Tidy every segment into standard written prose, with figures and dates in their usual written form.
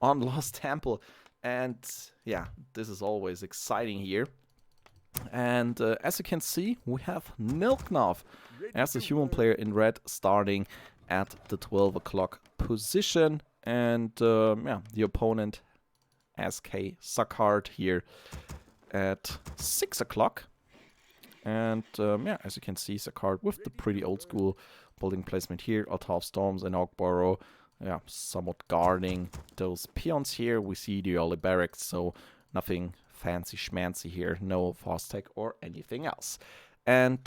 on Lost Temple. And yeah, this is always exciting here. And as you can see, we have Nilknarf as the human player in red, starting at the 12 o'clock position. And yeah, the opponent, SK Zacard, here at 6 o'clock. And yeah, as you can see, Zacard with the pretty old school building placement here, Altar of Storms and Ogboro. Yeah, somewhat guarding those peons here. We see the early barracks, so nothing fancy schmancy here, no fast tech or anything else. And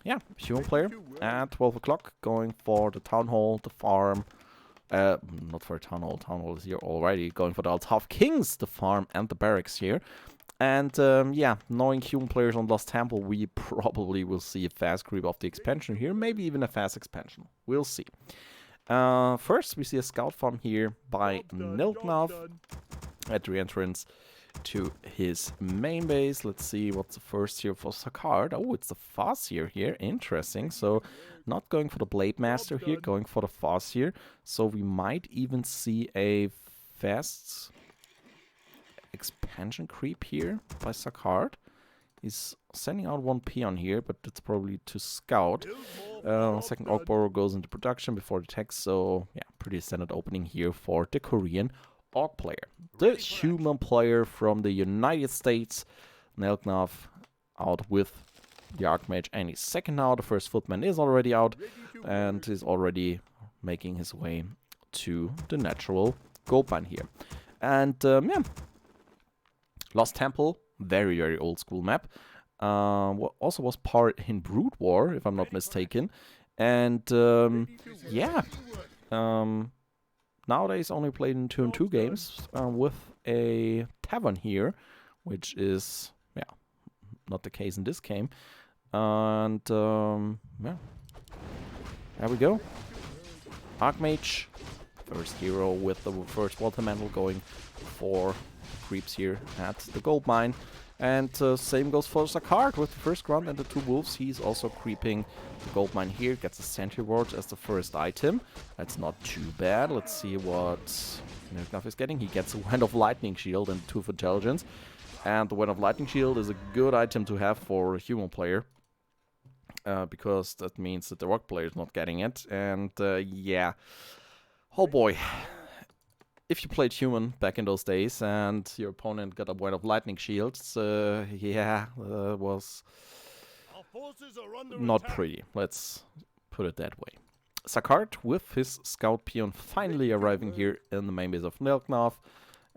yeah, human player at 12 o'clock going for the town hall, the farm. Not for a town hall is here already. Going for the Altar of Kings, the farm and the barracks here. And yeah, knowing human players on Lost Temple, we probably will see a fast creep of the expansion here, maybe even a fast expansion. We'll see. First, we see a scout farm here by Nilknarf at the entrance to his main base. Let's see what's the first here for Zacard. Oh, it's the Farseer here. Interesting. So not going for the Blade Master here, going for the Farseer. So we might even see a fast expansion creep here by Zacard. He's sending out one peon here, but it's probably to scout. Second Ogboro goes into production before the text, so yeah, pretty standard opening here for the Korean Orc player. The human player from the United States, Nilknarf, out with the Archmage and his second now. The first footman is already out and is already making his way to the natural goldmine here. And yeah, Lost Temple, very, very old school map. Also was part in Brood War, if I'm not mistaken. And yeah, nowadays only played in 2-on-2 games with a tavern here, which is, yeah, not the case in this game. And yeah, there we go. Archmage, first hero with the first Water Mantle, going for creeps here at the gold mine. And same goes for Zacard with the first grunt and the 2 wolves. He's also creeping the gold mine here. Gets a sentry ward as the first item. That's not too bad. Let's see what Nilknarf is getting. He gets a Wand of Lightning Shield and 2 of Intelligence. And the Wand of Lightning Shield is a good item to have for a human player. Because that means that the rock player is not getting it. And yeah. Oh boy. If you played human back in those days and your opponent got a Wand of Lightning Shields, yeah, was not pretty. Let's put it that way. Zacard with his scout peon finally arriving here in the main base of Nilknarf,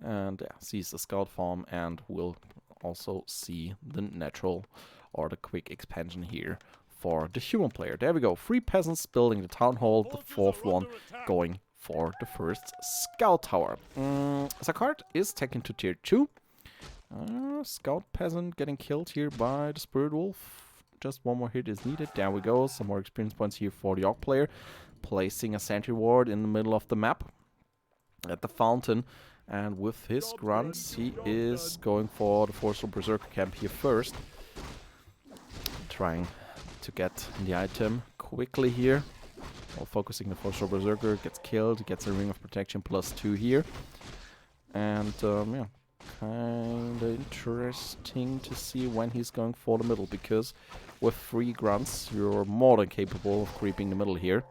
and yeah, sees the scout farm and will also see the natural or the quick expansion here for the human player. There we go. 3 peasants building the town hall, the 4th one going for the first scout tower. Zacard is taken to tier 2. Scout peasant getting killed here by the Spirit Wolf. Just one more hit is needed. There we go. Some more experience points here for the Orc player. Placing a sentry ward in the middle of the map at the fountain. And with his grunts, he is going for the Forceful Berserker camp here first. Trying to get the item quickly here. While focusing the Forceful Berserker, gets killed, gets a Ring of Protection +2 here. And yeah, kinda interesting to see when he's going for the middle, because with 3 grunts, you're more than capable of creeping the middle here.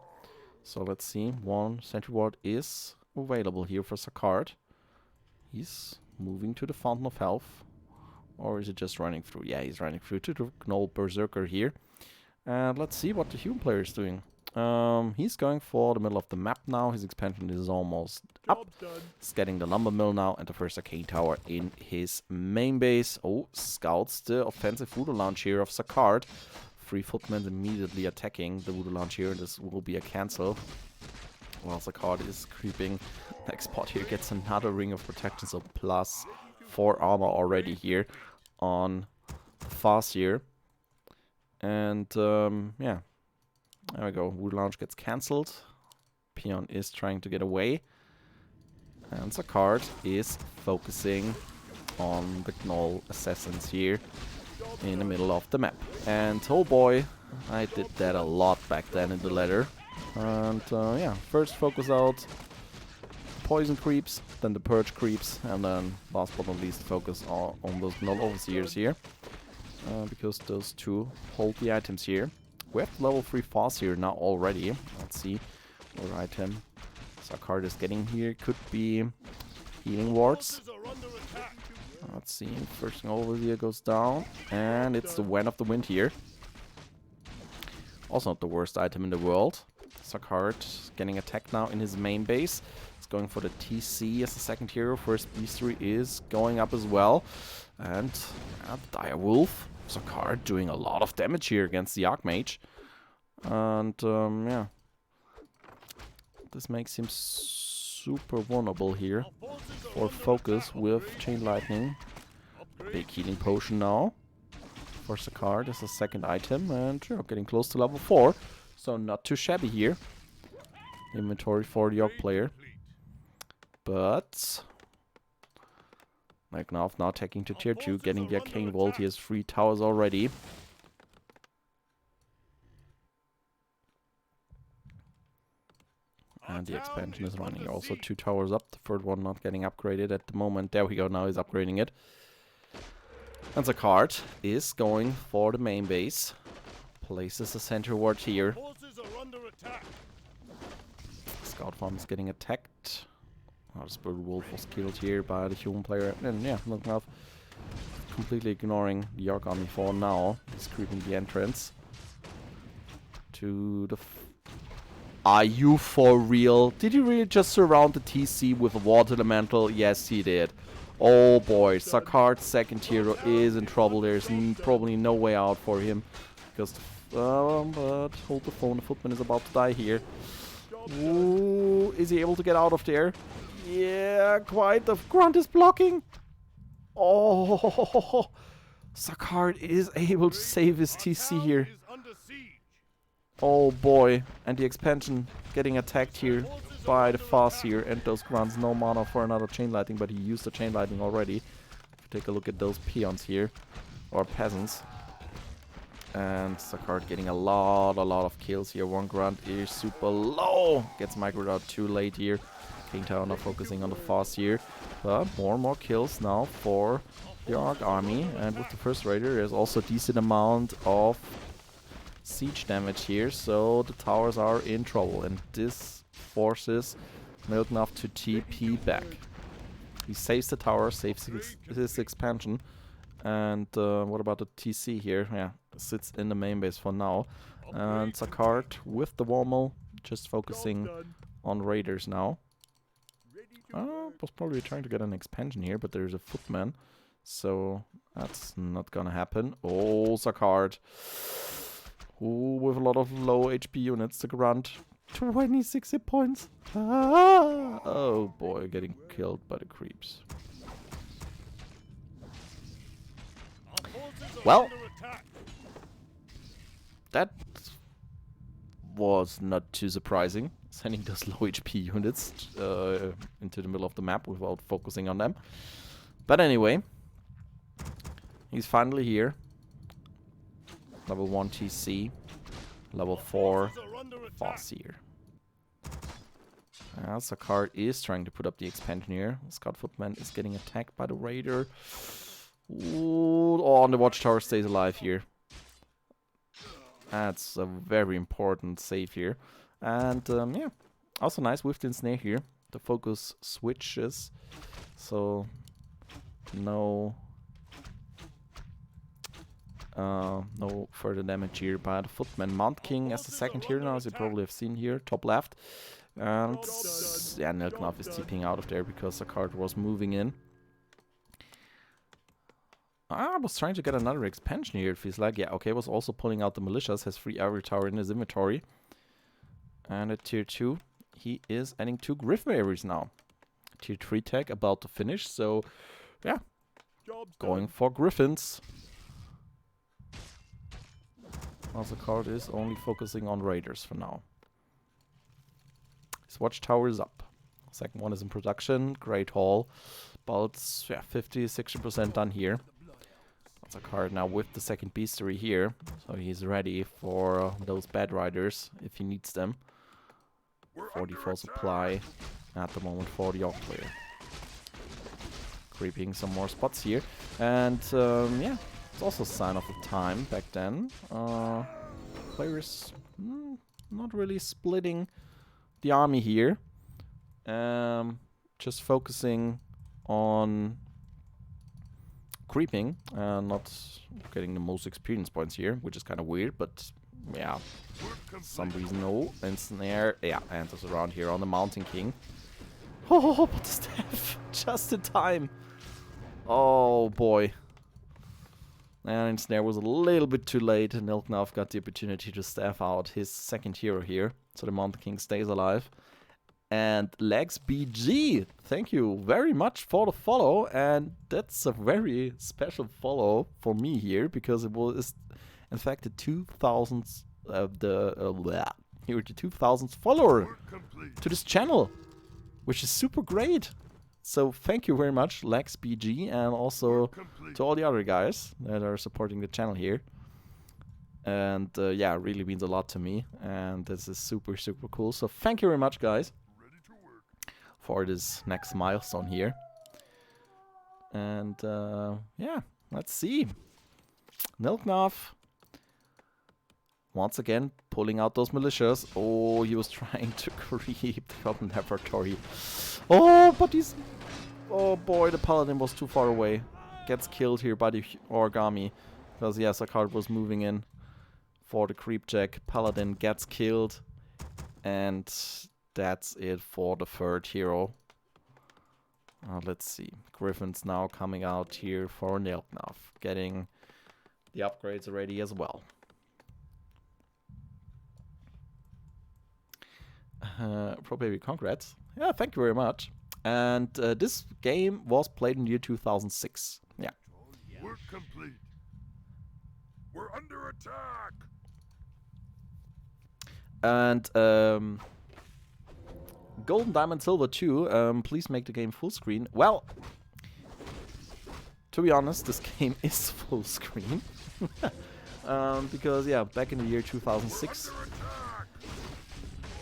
So let's see, 1 sentry ward is available here for Zacard. He's moving to the Fountain of Health. Or is it just running through? Yeah, he's running through to the Gnoll Berserker here. And let's see what the human player is doing. He's going for the middle of the map now. His expansion is almost up. He's getting the lumber mill now and the first arcane tower in his main base. Oh, scouts the offensive voodoo launch here of Zacard. 3 footmen immediately attacking the voodoo launch here. This will be a cancel. While Zacard is creeping. Next spot here gets another ring of protection, so +4 armor already here on Farseer. And yeah. There we go. Voodoo launch gets cancelled. Peon is trying to get away. And Zacard is focusing on the Gnoll assassins here in the middle of the map. And oh boy, I did that a lot back then in the ladder. And yeah, first focus out. poison creeps, then the purge creeps, and then last but not least focus on those null overseers here. Because those two hold the items here. We have level 3 fast here now already. Let's see what item Zacard is getting here. Could be healing wards. Let's see. First thing over here goes down. And it's the Wen of the Wind here. Also not the worst item in the world. Zacard getting attacked now in his main base. He's going for the TC as the second hero. First beastery is going up as well. And the Dire Wolf. Zacard doing a lot of damage here against the Archmage. And yeah. This makes him super vulnerable here for focus with Chain Lightning. Big healing potion now for Zacard as a second item. And getting close to level 4. So not too shabby here. Inventory for the Orc player. But Nilknarf now taking to tier 2, getting the Arcane Vault. He has 3 towers already. And the expansion is running. Also 2 towers up. The third one not getting upgraded at the moment. There we go, now he's upgrading it. And Zacard is going for the main base. Places a center ward here. Scout farm is getting attacked. The Spirit Wolf was killed here by the human player. And yeah, Nilknarf completely ignoring the Orc army for now. He's creeping the entrance to the... Are you for real? Did he really just surround the TC with a water elemental? Yes, he did. Oh boy, Zacard's second hero is in trouble. There's probably no way out for him. Because but hold the phone, the footman is about to die here. Ooh, is he able to get out of there? Yeah, quite. The grunt is blocking. Oh, Zacard is able to save his TC here. Oh boy, and the expansion getting attacked here by the fast here, and those grunts, no mana for another chain lightning, but he used the chain lightning already. Take a look at those peons here, or peasants. And Zacard getting a lot of kills here. One grunt is super low. Gets microed out too late here. King Tower now focusing on the fast here. But more and more kills now for the Orc army. And with the first raider, there's also a decent amount of siege damage here. So the towers are in trouble. And this forces Nilknarf to TP back. He saves the tower, saves his expansion. And what about the TC here? Yeah, sits in the main base for now. And Zacard with the Wormel, just focusing on raiders now. Was probably trying to get an expansion here, but there's a footman. So that's not gonna happen. Oh, Zacard. Ooh, with a lot of low HP units. The grunt. 26 hit points. Ah! Oh boy, getting killed by the creeps. Well, that was not too surprising, sending those low HP units into the middle of the map without focusing on them. But anyway, he's finally here. Level 1 TC, level 4 Farseer. Zacard is trying to put up the expansion here. Scout Footman is getting attacked by the Raider. Ooh, oh, and the Watchtower stays alive here. That's a very important save here. And yeah, also nice Whiffed Snare here. The focus switches, so no further damage here by the Footman. Mount King as the second hero now, as you probably have seen here, top left. And yeah, Nilknarf is TPing out of there because Zacard was moving in. I was trying to get another expansion here, it feels like. Yeah, okay, was also pulling out the militias, has 3 Ivory Tower in his inventory. And at tier 2, he is adding 2 Griff Aeries now. Tier 3 tag about to finish, so yeah, going for Griffins. Also, Zacard is only focusing on Raiders for now. His Watchtower is up. Second one is in production. Great Hall. About 50-60% done here. Zacard now with the second beastery here. So he's ready for those bad riders if he needs them. 44 supply at the moment for the Orc player. Creeping some more spots here. And yeah, it's also a sign of the time back then. Players not really splitting the army here. Just focusing on creeping and not getting the most experience points here, which is kind of weird, but yeah, some reason. No, and snare, yeah, enters around here on the Mountain King. Oh, but the staff, just in time. Oh boy. And snare was a little bit too late, and Nilknarf got the opportunity to staff out his second hero here, so the Mountain King stays alive. And Legs BG, thank you very much for the follow, and that's a very special follow for me here, because it was in fact the 2000th here the 2000th follower to this channel, which is super great. So thank you very much, Lex BG, and also to all the other guys that are supporting the channel here. And yeah, it really means a lot to me, and this is super, super cool. So thank you very much, guys, for this next milestone here. And yeah, let's see. Nilknarf once again pulling out those militias. Oh, he was trying to creep the Goblin Laboratory. Oh, but he's... Oh boy, the Paladin was too far away. Gets killed here by the Origami. Because, yeah, Zacard was moving in for the creep check. Paladin gets killed. And that's it for the third hero. Let's see. Griffin's now coming out here for Nilknarf. Getting the upgrades ready as well. Pro Baby, congrats. Yeah, thank you very much. And this game was played in the year 2006. Yeah. Work complete. We're under attack. And Golden Diamond Silver 2, please make the game full screen. Well, to be honest, this game is full screen. Because, yeah, back in the year 2006,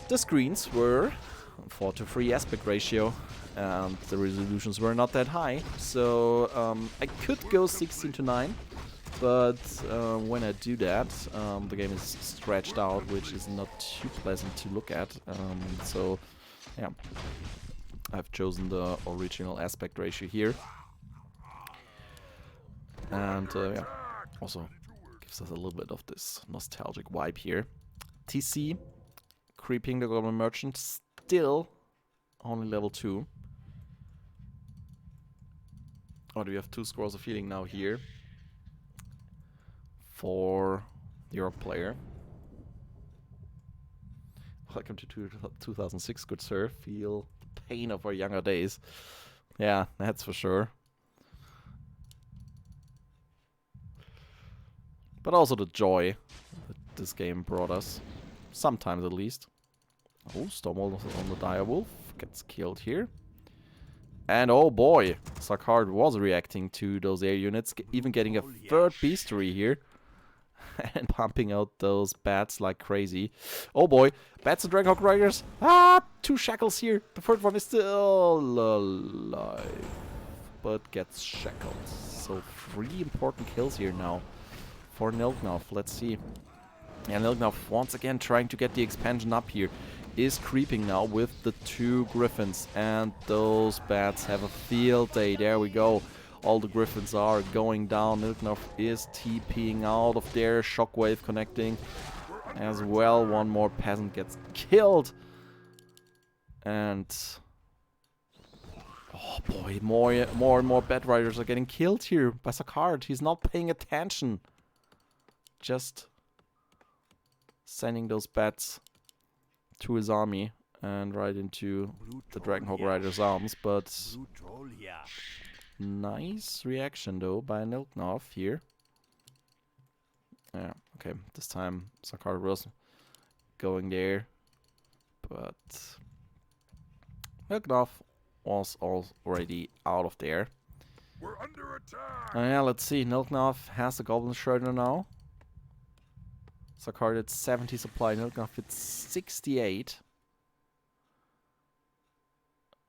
the screens were 4:3 aspect ratio, and the resolutions were not that high. So I could go 16:9, but when I do that, the game is stretched out, which is not too pleasant to look at. So yeah, I've chosen the original aspect ratio here, and yeah, also gives us a little bit of this nostalgic vibe here. TC creeping the Goblin Merchant, still only level 2. Oh, do we have 2 scrolls of healing now here for the Orc player? Welcome to 2006, good sir. Feel the pain of our younger days. Yeah, that's for sure. But also the joy that this game brought us. Sometimes at least. Oh, Stormwall on the Direwolf. Gets killed here. And oh boy, Zacard was reacting to those air units. Even getting a third Beastery here. And pumping out those bats like crazy. Oh boy, bats and Dragonhawk Riders. Ah, 2 shackles here. The third one is still alive, but gets shackled. So 3 important kills here now for Nilknarf. Let's see. And Nilknarf once again trying to get the expansion up here. Is creeping now with the 2 Griffins. And those bats have a field day. There we go. All the Griffins are going down. Nilknarf is TPing out of there. Shockwave connecting as well. One more peasant gets killed. And... oh boy, more and more Bat Riders are getting killed here by Zacard. He's not paying attention. Just sending those bats to his army and right into the Dragonhawk Rider's arms. But... nice reaction though by Nilknarf here. Yeah, okay, this time Zacard was going there, but Nilknarf was already out of there. We're under attack. Yeah, let's see. Nilknarf has the Goblin Shredder now. Zacard at 70 supply, Nilknarf at 68.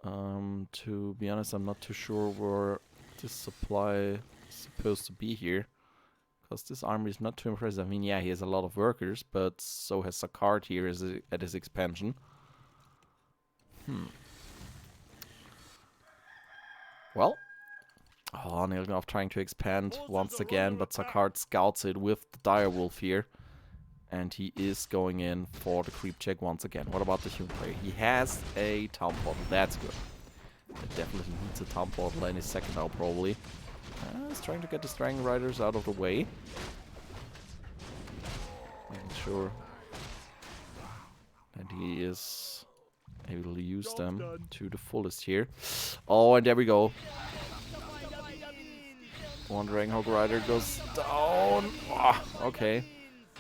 To be honest, I'm not too sure where this supply is supposed to be here. Because this army is not too impressive. I mean, yeah, he has a lot of workers, but so has Zacard here at his expansion. Well. Oh, Nilknarf trying to expand once again, but Zacard scouts it with the direwolf here. And he is going in for the creep check once again. What about the human player? He has a town portal. That's good. It definitely needs a town portal any second now, probably. He's trying to get the Strang Riders out of the way. Making sure that he is able to use them to the fullest here. Oh, and there we go. One Dranghog Rider goes down. Oh, okay.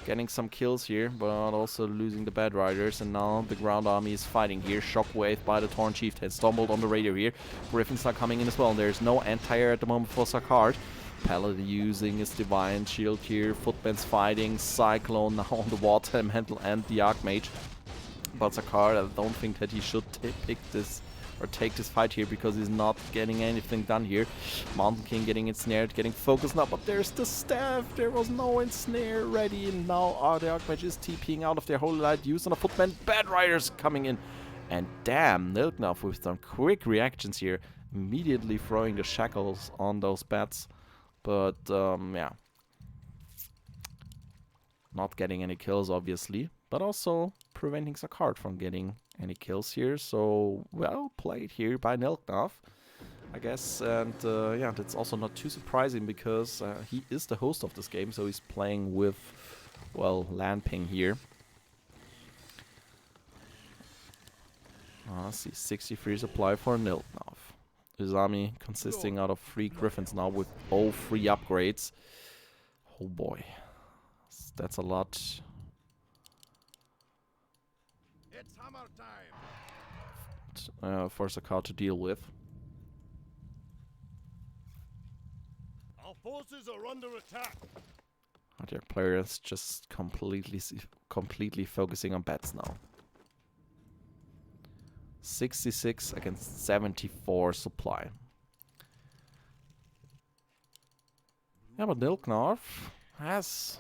Getting some kills here, but also losing the bad riders. And now the ground army is fighting here. Shockwave by the Torn Chieftain. Stumbled on the radar here. Griffins are coming in as well. And there's no anti-air at the moment for Zacard. Paladin using his Divine Shield here. Footman's fighting. Cyclone now on the Water Elemental and the Archmage. But Zacard, I don't think that he should pick this or take this fight here, because he's not getting anything done here. Mountain King getting ensnared, getting focused now, but there's the staff. There was no ensnare ready, and now the Archmage is TPing out of their Holy Light used on a footman. Bad Riders coming in, and damn, Nilknarf with some quick reactions here, immediately throwing the shackles on those bats. But yeah, not getting any kills obviously, but also preventing Zacard from getting any kills here. So well played here by Nilknarf, I guess. And yeah, that's also not too surprising, because he is the host of this game, so he's playing with, well, Landping here. Let's see, 63 supply for Nilknarf. His army consisting out of 3 Griffins now with all 3 upgrades. Oh boy, that's a lot. It's hammer time. For Zacard to deal with. Our forces are under attack. Their player is just completely focusing on bats now. 66 against 74 supply. Yeah, but Nilknarf has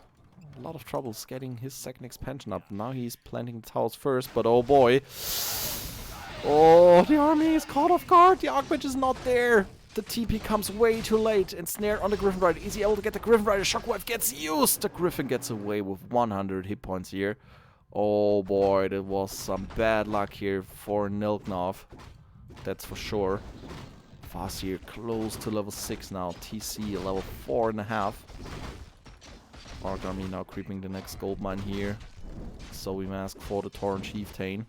a lot of troubles getting his second expansion up. Now he's planting the towers first, but oh boy. Oh, the army is caught off guard. The Archmage is not there. The TP comes way too late. And snare on the Griffin Rider. Is he able to get the Griffin Rider? Shockwave gets used. The Griffin gets away with 100 hit points here. Oh boy, that was some bad luck here for Nilknarf. That's for sure. Fast here, close to level 6 now. TC level 4.5. Arc army now creeping the next gold mine here. So we mask for the Torn Chieftain.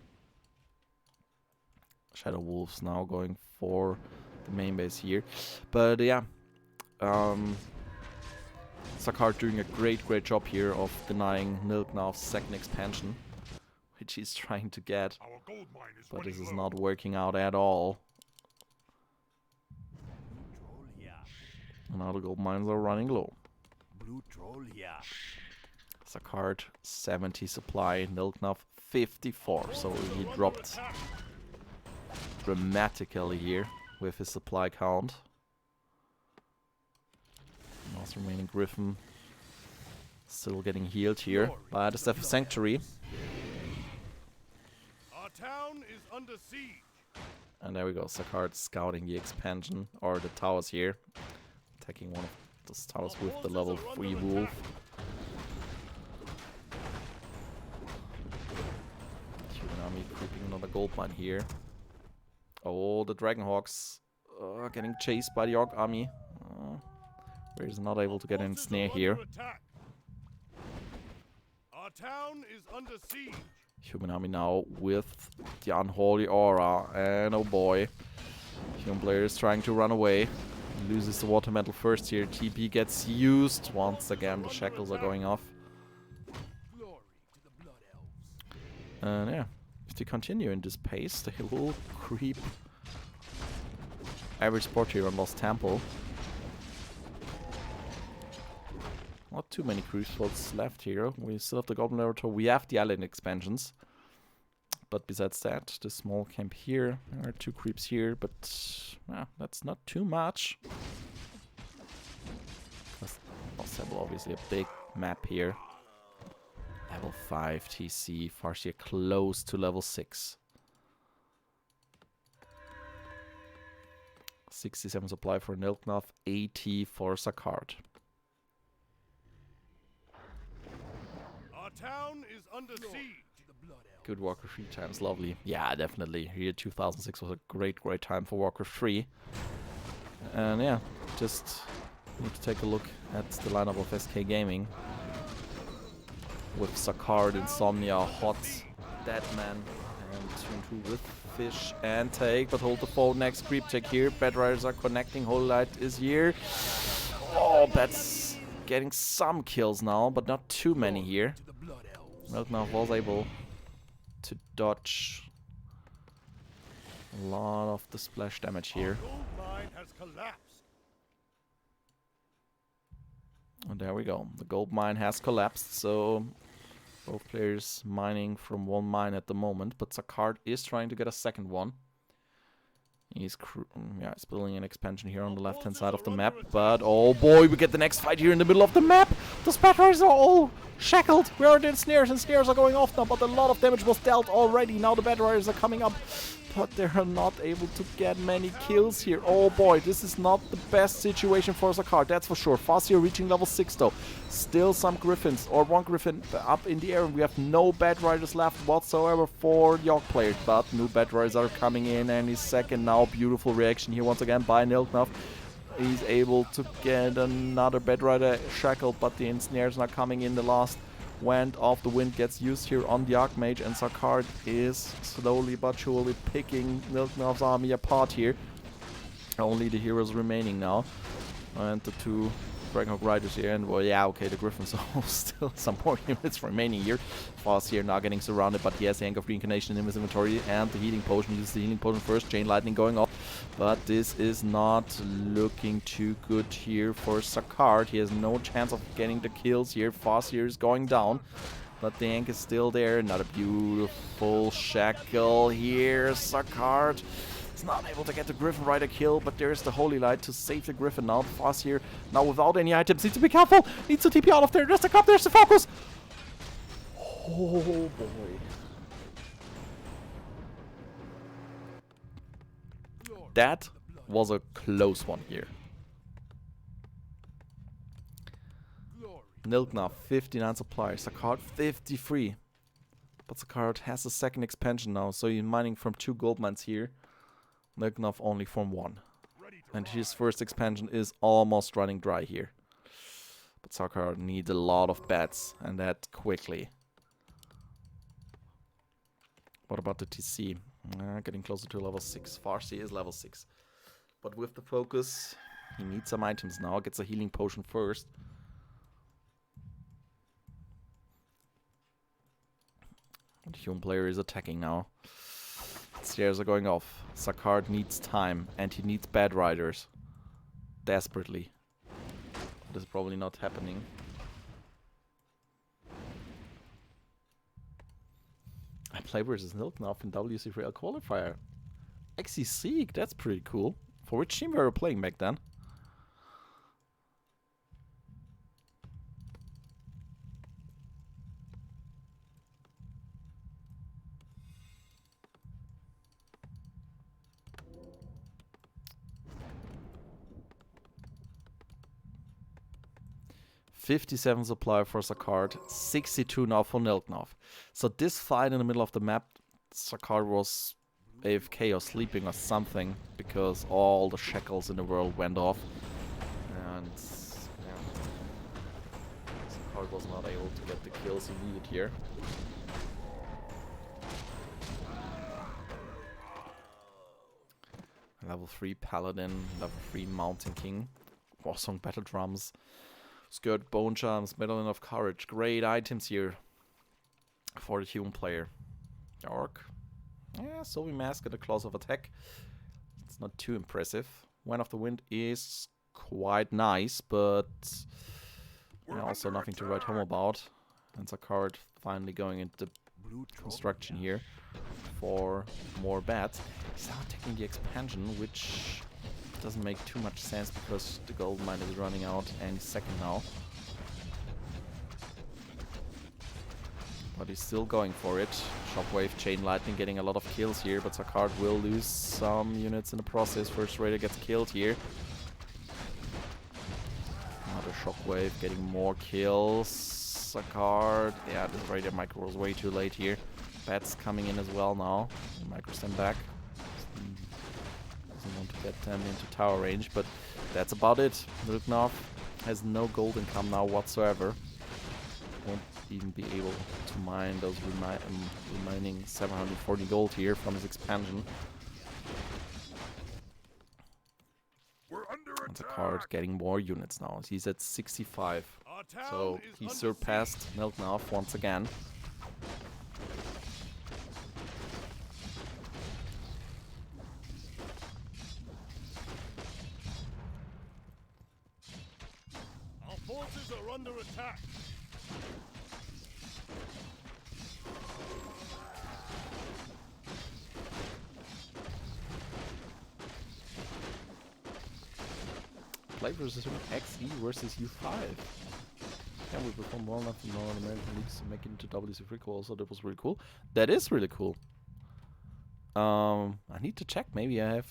Shadow Wolves now going for the main base here. But yeah, Zacard doing a great job here of denying Nilknarf's second expansion, which he's trying to get. Our gold mine is But this is low. not working out at all. And now the gold mines are running low. Blue troll here. Zacard 70 supply, Nilknarf 54. So he dropped dramatically here with his supply count. Last remaining Griffin still getting healed here by the Staff of Sanctuary. Our town is under siege. And there we go, Zacard scouting the expansion, or the towers here. Attacking one of those towers with the level 3 wolf. Human army creeping another gold mine here. Oh, the Dragonhawks getting chased by the Orc army. Where he's not able to get in snare here. Our town is under siege. Human army now with the Unholy Aura. And oh boy, human player is trying to run away. Loses the water metal first here. TP gets used. Once again, the shackles are going off. And yeah, if they continue in this pace, they will creep average support here on Lost Temple. Not too many creep spots left here. We still have the Goblin Laboratory. We have the island expansions. But besides that, the small camp here, there are 2 creeps here, but that's not too much. Possible, obviously a big map here. Level 5 TC, Farseer close to level 6. 67 supply for Nilknarf, 80 for Zacard. Our town is under siege. Good Warcraft 3 times, lovely. Yeah, definitely. Here 2006 was a great time for Warcraft 3. And yeah, just need to take a look at the lineup of SK Gaming. With Zacard, Insomnia, Hot, Deadman, and 2-2 with Fish and Take, but hold the phone. Next creep check here. Bad Riders are connecting. Holy Light is here. Oh, Bad's getting some kills now, but not too many here. Nilknarf was able to dodge a lot of the splash damage here. Gold mine has collapsed. And there we go. The gold mine has collapsed, so both players mining from one mine at the moment, but Zacard is trying to get a second one. He's building an expansion here on the left-hand side of the map, but oh boy, we get the next fight here in the middle of the map. The Spatters are all shackled. Where are the snares? And snares are going off now, but a lot of damage was dealt already. Now the Bad Riders are coming up, but they're not able to get many kills here. Oh boy, this is not the best situation for Zacard, that's for sure. Farseer reaching level 6 though. Still some Griffins, or one Griffin up in the air, and we have no Bad Riders left whatsoever for York players. But new Bad Riders are coming in any second now. Beautiful reaction here once again by Nilknarf. He's able to get another Bad Rider shackled, but the ensnares are coming in. The last Wand of the Wind gets used here on the Archmage, and Zacard is slowly but surely picking Nilknarf's army apart here. Only the heroes remaining now, and the 2 Dragonhawk Riders here, and well, yeah, okay, the Griffins are still some more units remaining here. Farseer now getting surrounded, but he has the Anchor of Reincarnation in his inventory, and the healing potion. He uses the healing potion first, Chain Lightning going off, but this is not looking too good here for Zacard. He has no chance of getting the kills here. Farseer is going down, but the Ank is still there. Another beautiful shackle here. Zacard is not able to get the Griffin Rider kill, but there's the Holy Light to save the Griffin now. Farseer now without any items, needs to be careful, needs to TP out of there. There's the cup, there's the focus. Oh boy. That was a close one here. Nilknarf 59 supply, Zacard 53. But Zacard has a second expansion now, so he's mining from 2 gold mines here. Nilknarf only from 1. And his first expansion is almost running dry here. But Zacard needs a lot of bats, and that quickly. What about the TC? Getting closer to level 6. Farseer is level 6. But with the focus, he needs some items now. Gets a healing potion first. The human player is attacking now. Stairs are going off. Zacard needs time, and he needs Bad Riders. Desperately. This is probably not happening. I play versus Nilknarf in WC3L qualifier. XC that's pretty cool. For which team we were playing back then? $57 supply for Zacard, 62 now for Nilknarf. So this fight in the middle of the map, Zacard was AFK or sleeping or something, because all the shackles in the world went off. And yeah, Zacard was not able to get the kills he needed here. Level 3 Paladin, level 3 Mountain King, Warsong Battle Drums, Skirt Bone Charms, Medallion of Courage. Great items here for the human player. Orc. Yeah, Sylvie Mask at a Claws of Attack. It's not too impressive. Wand of the Wind is quite nice, but yeah, also nothing to write home about. And Zacard finally going into construction here for more bats. He's now taking the expansion, which doesn't make too much sense because the gold mine is running out and he's second now. But he's still going for it. Shockwave, Chain Lightning getting a lot of kills here, but Zacard will lose some units in the process. First Raider gets killed here. Another Shockwave getting more kills. Zacard, yeah, this Raider micro was way too late here. Bats coming in as well now. Micro stand back. Doesn't want to get them into tower range, but that's about it. Nilknarf has no gold income now whatsoever. Won't even be able to mine those remaining 740 gold here from his expansion. And Zacard getting more units now. He's at 65. So he surpassed Nilknarf once again. Our forces are under attack. Play versus XE versus U5. Can we perform well enough in North American leagues to make it into WC3L? Also, that was really cool. That is really cool. I need to check. Maybe I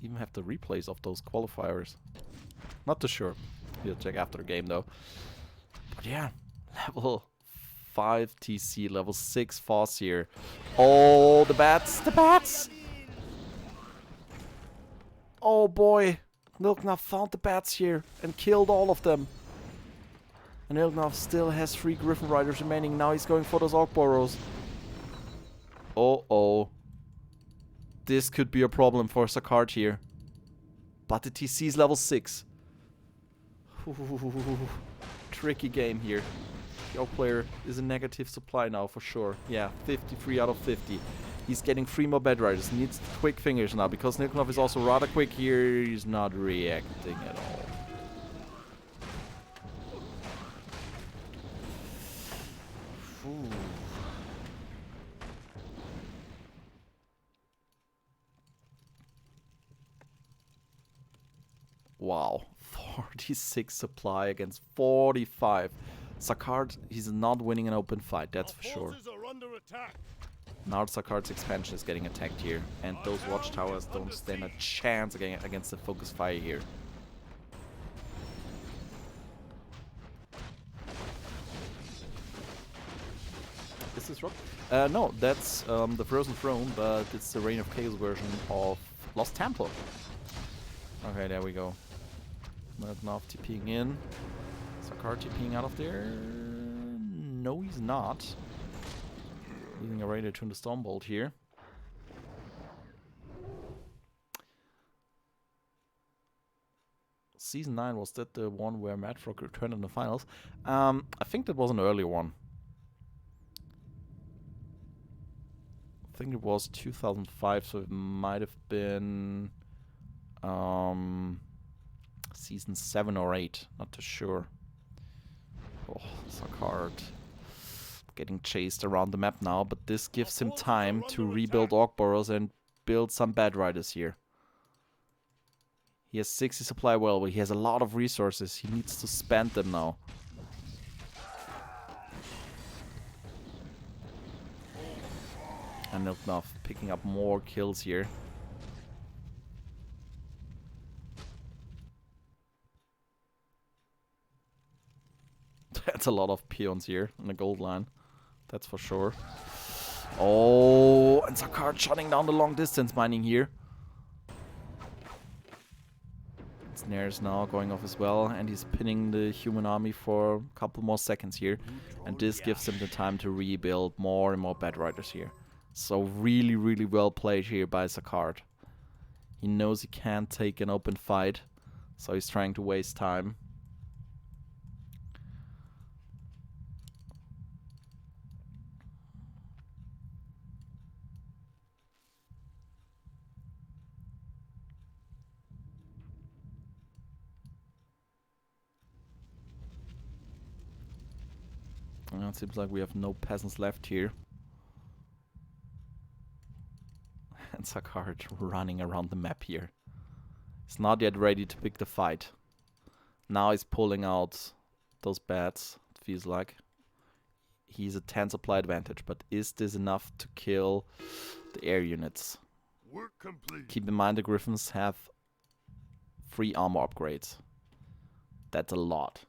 even have the replays of those qualifiers. Not too sure. We'll check after the game though. But yeah, level 5 TC, level 6 Foss here. Oh, the bats! The bats! Oh boy! Nilknarf found the bats here and killed all of them. And Nilknarf still has 3 Griffin Riders remaining. Now he's going for those Orc Burrows. Oh. This could be a problem for Zacard here. But the TC is level 6. Ooh, tricky game here. The Orc player is a negative supply now for sure. Yeah, 53 out of 50. He's getting 3 more Bed Riders. He needs quick fingers now because Nilknarf is also rather quick here. He's not reacting at all. Ooh. Wow. 46 supply against 45. Zacard, he's not winning an open fight, that's for sure. Now Zacard's expansion is getting attacked here, and those watchtowers don't stand a chance against the focus fire here. Is this rock? No, that's the Frozen Throne, but it's the Reign of Chaos version of Lost Temple. Okay, there we go. Nilknarf TPing in. Zacard TPing out of there. No, he's not. Losing a Raider to the Stormbolt here. Season 9, was that the one where Madrock returned in the finals? I think that was an earlier one. I think it was 2005, so it might have been season 7 or 8, not too sure. Oh, Zacard getting chased around the map now, but this gives him time to rebuild Orc Burrows and build some Bed Riders here. He has 60 supply well, but he has a lot of resources. He needs to spend them now. And Nilknarf picking up more kills here. That's a lot of peons here in the gold line. That's for sure. Oh, and Zacard shutting down the long distance mining here. Snares now going off as well, and he's pinning the human army for a couple more seconds here. And this gives him the time to rebuild more and more Bed Riders here. So really, really well played here by Zacard. He knows he can't take an open fight, so he's trying to waste time. It seems like we have no peasants left here. And Zacard running around the map here. He's not yet ready to pick the fight. Now he's pulling out those bats, it feels like. He's a 10 supply advantage, but is this enough to kill the air units? Work complete. Keep in mind the Griffins have 3 armor upgrades. That's a lot.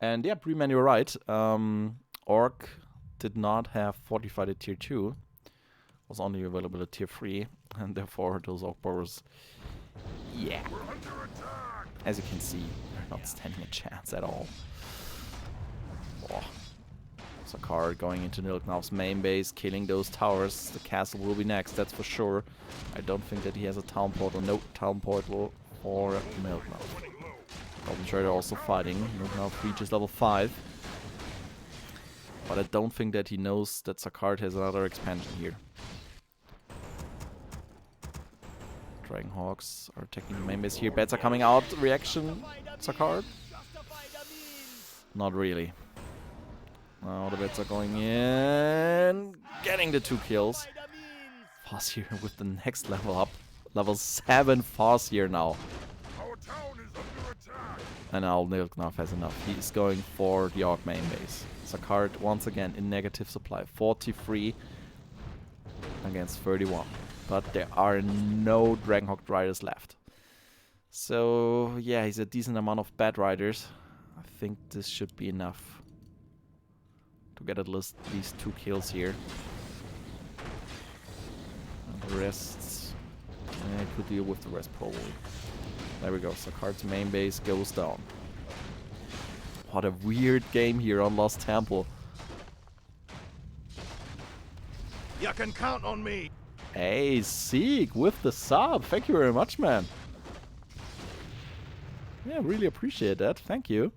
And yeah, Pre-Man, you're right. Orc did not have fortified at tier 2. Was only available at tier 3. And therefore those Orc Borers, yeah, as you can see, they're not standing a chance at all. Oh. Zacard going into Nilknarf's main base, killing those towers. The castle will be next, that's for sure. I don't think that he has a town portal. No town portal for Nilknarf. Goblin Trader also fighting. Nilknarf reaches level 5. But I don't think that he knows that Zacard has another expansion here. Dragonhawks are attacking the main base here. Bats are coming out. Reaction, Zacard? Not really. Now the bats are going in. Getting the 2 kills. Farseer with the next level up. Level 7 Farseer now. And now Nilknarf has enough. He's going for the Orc main base. Zacard once again in negative supply. 43 against 31. But there are no Dragonhawk Riders left. So yeah, he's a decent amount of Bat Riders. I think this should be enough to get at least these 2 kills here. And the rest, I could deal with the rest probably. There we go, Zacard's main base goes down. What a weird game here on Lost Temple. You can count on me. Hey, Seek with the sub. Thank you very much, man. Yeah, really appreciate that. Thank you.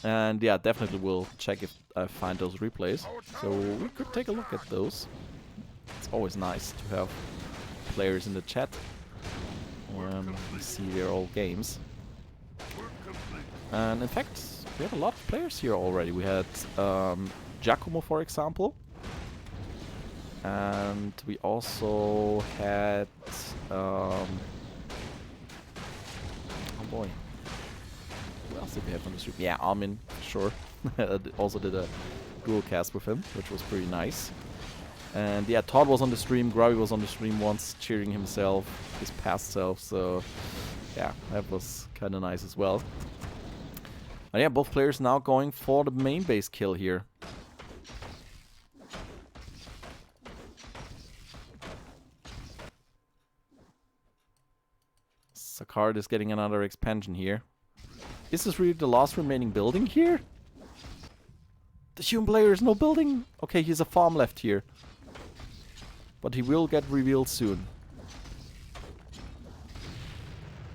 And yeah, definitely will check if I find those replays. So we could take a look at those. It's always nice to have players in the chat when we see their old games. And in fact, we have a lot of players here already. We had Giacomo, for example. And we also had oh boy, who else did we have on the stream? Yeah, Armin, sure. Also did a dual cast with him, which was pretty nice. And yeah, Todd was on the stream, Grubby was on the stream once, cheering himself, his past self, so yeah, that was kind of nice as well. And yeah, both players now going for the main base kill here. Zacard is getting another expansion here. Is this really the last remaining building here? The human player is no building? Okay, he's a farm left here. But he will get revealed soon.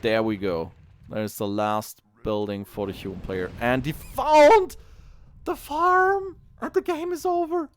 There we go. There's the last building for the human player. And he found the farm! And the game is over!